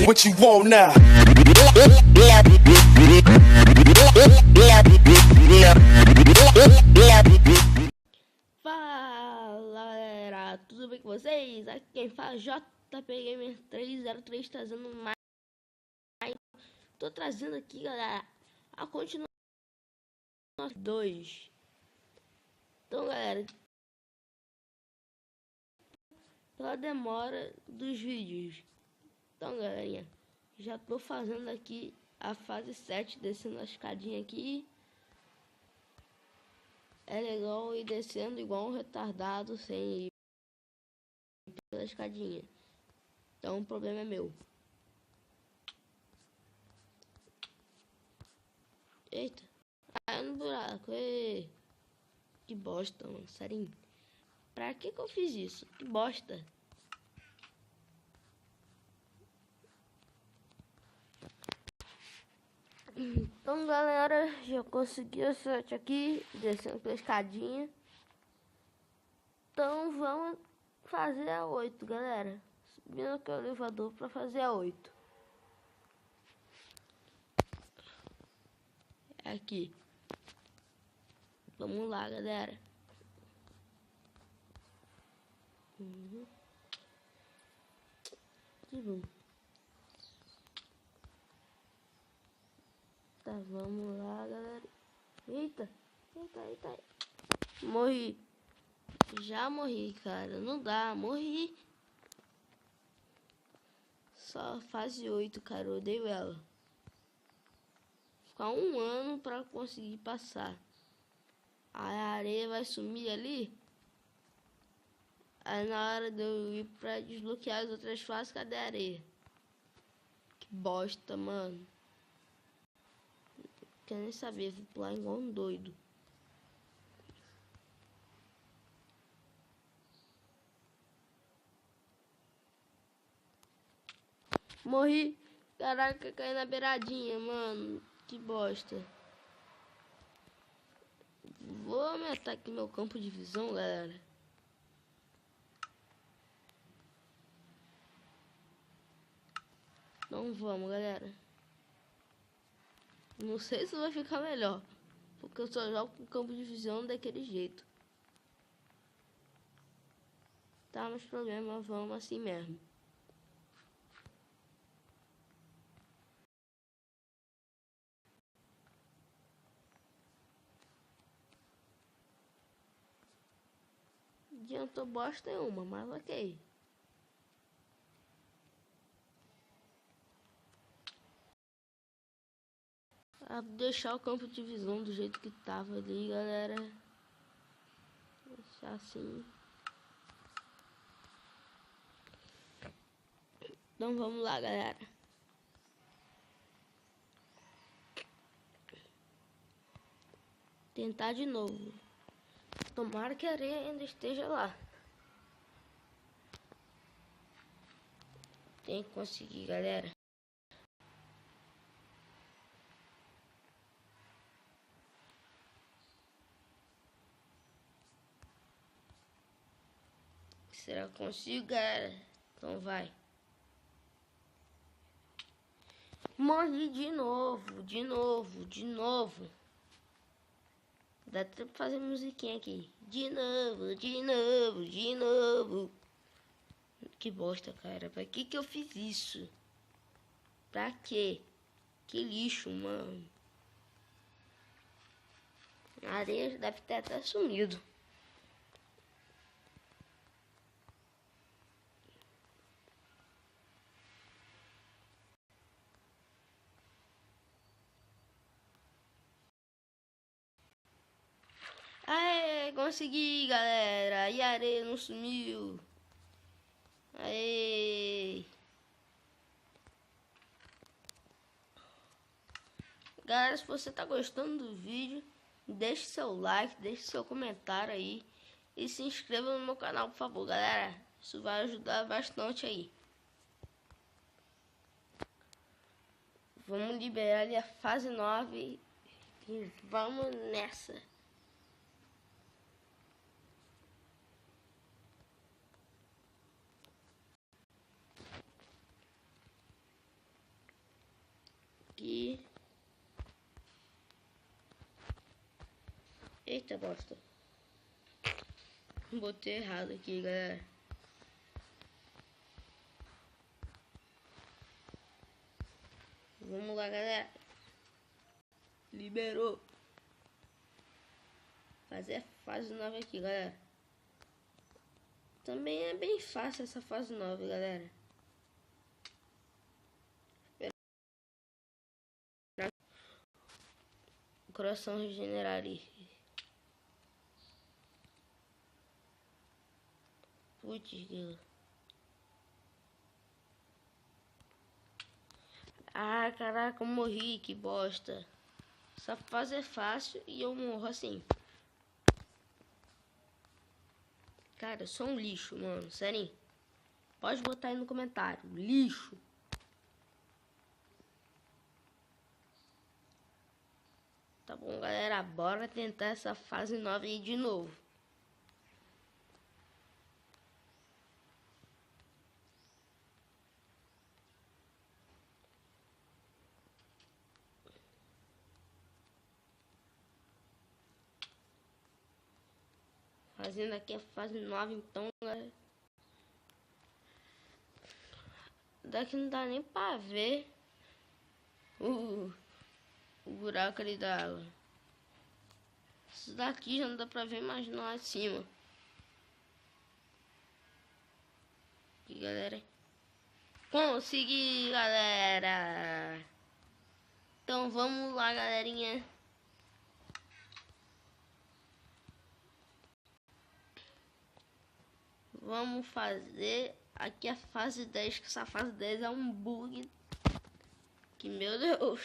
What you want now? Fala galera, tudo bem com vocês? Aqui quem fala é JP Gamer 303 trazendo mais. Tô trazendo aqui, galera, a continuação 2. Então, galera, pela demora dos vídeos. Então, galerinha, já tô fazendo aqui a fase 7, descendo a escadinha aqui. É legal ir descendo igual um retardado sem ir pela escadinha. Então o problema é meu. Eita. Ah, no buraco. Ei. Que bosta, mano. Sério. Pra que eu fiz isso? Que bosta. Então, galera, já consegui o set aqui, descendo pela escadinha. Então, vamos fazer a 8, galera. Subindo aqui o elevador pra fazer a 8. Aqui. Vamos lá, galera. Que bom. Tá, vamos lá, galera. Eita. Morri. Já morri, cara. Não dá, morri. Só fase 8, cara. Eu odeio ela. Ficar um ano pra conseguir passar. A areia vai sumir ali. Aí na hora de eu ir pra desbloquear as outras fases, cadê a areia? Que bosta, mano. Quer nem saber, vou pular igual um doido. Morri. Caraca, caí na beiradinha, mano. Que bosta. Vou aumentar aqui meu campo de visão, galera. Então vamos, galera. Não sei se vai ficar melhor, porque eu só jogo com campo de visão daquele jeito. Tá nos problemas, vamos assim mesmo. Adiantou bosta nenhuma, mas ok. A deixar o campo de visão do jeito que tava ali, galera. Deixar assim. Então vamos lá, galera. Tentar de novo. Tomara que a areia ainda esteja lá. Tem que conseguir, galera. Será que consigo, galera? Então vai. Morri de novo. Dá até pra fazer musiquinha aqui. De novo. Que bosta, cara. Pra que eu fiz isso? Pra quê? Que lixo, mano. A areia deve ter até sumido. Aê, consegui, galera. E a areia não sumiu. Aê. Galera, se você tá gostando do vídeo, deixe seu like, deixe seu comentário aí. E se inscreva no meu canal, por favor, galera. Isso vai ajudar bastante aí. Vamos liberar ali a fase 9 e vamos nessa. Eita bosta. Botei errado aqui, galera. Vamos lá, galera. Liberou. Fazer a fase 9 aqui, galera. Também é bem fácil essa fase 9, galera. O coração regenerar ali. Putz, grilo. Ah, caraca, eu morri, que bosta. Essa fase é fácil e eu morro assim. Cara, eu sou um lixo, mano. Sério. Pode botar aí no comentário. Lixo. Tá bom, galera. Bora tentar essa fase 9 aí de novo. Fazendo aqui a fase 9, então, galera. Daqui não dá nem pra ver o buraco ali da água. Isso daqui já não dá pra ver mais lá acima. Aqui, galera. Consegui, galera. Então vamos lá, galerinha. Vamos fazer aqui a fase 10, que essa fase 10 é um bug. Que, meu Deus.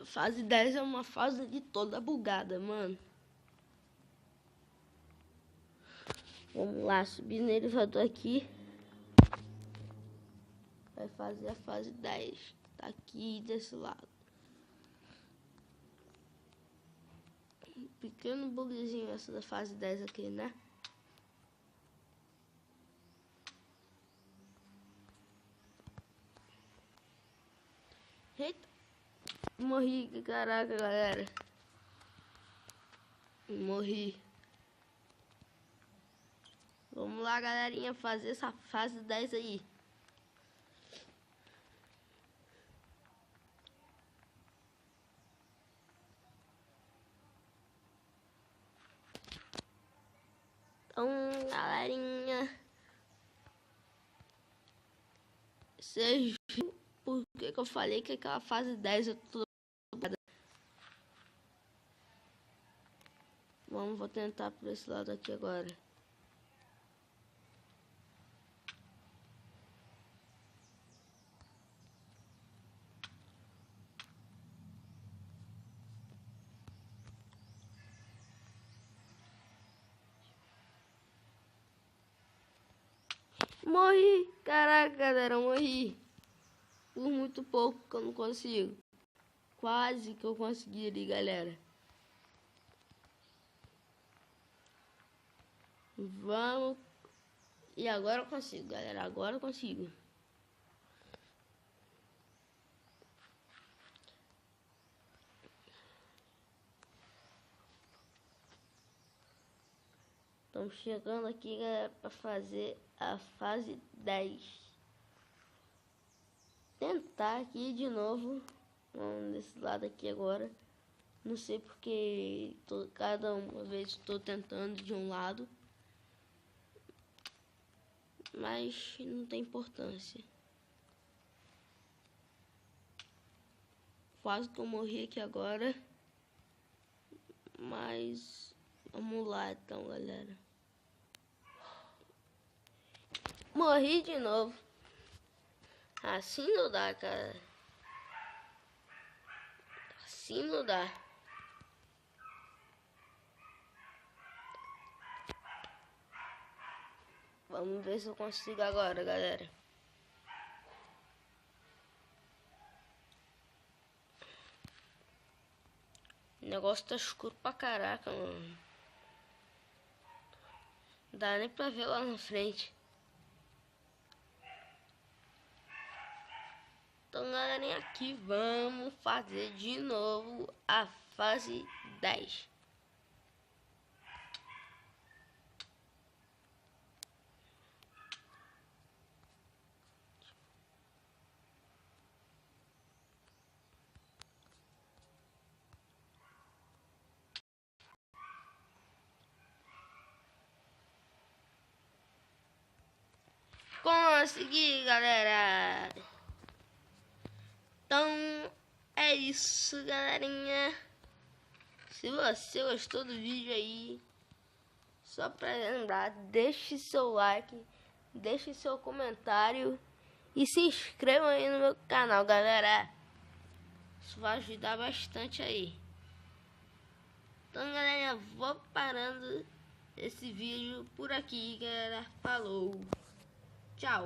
Fase 10 é uma fase de toda bugada, mano. Vamos lá, subir no elevador aqui. Vai fazer a fase 10. Tá aqui desse lado. Um pequeno bugzinho essa da fase 10 aqui, né? Eita. Morri, caraca, galera. Morri. Vamos lá, galerinha, fazer essa fase 10 aí. Então, galerinha, vocês viram por que eu falei que aquela fase 10 é tudo. Vou tentar por esse lado aqui agora. Morri! Caraca, galera, eu morri. Por muito pouco que eu não consigo. Quase que eu consegui ali, galera. Vamos. E agora eu consigo, galera. Agora eu consigo. Estamos chegando aqui, galera, para fazer a fase 10. Tentar aqui de novo. Vamos desse lado aqui agora. Não sei porque cada uma vez estou tentando de um lado. Mas não tem importância. Quase que eu morri aqui agora. Mas vamos lá então, galera. Morri de novo. Assim não dá, cara. Assim não dá. Vamos ver se eu consigo agora, galera. O negócio tá escuro pra caraca, mano. Não dá nem pra ver lá na frente. Então, galerinha, aqui vamos fazer de novo a fase 10. conseguir, galera. Então, é isso, galerinha. Se você gostou do vídeo aí, só pra lembrar, deixe seu like, deixe seu comentário e se inscreva aí no meu canal, galera. Isso vai ajudar bastante aí. Então, galera, vou parando esse vídeo por aqui, galera. Falou. Tchau.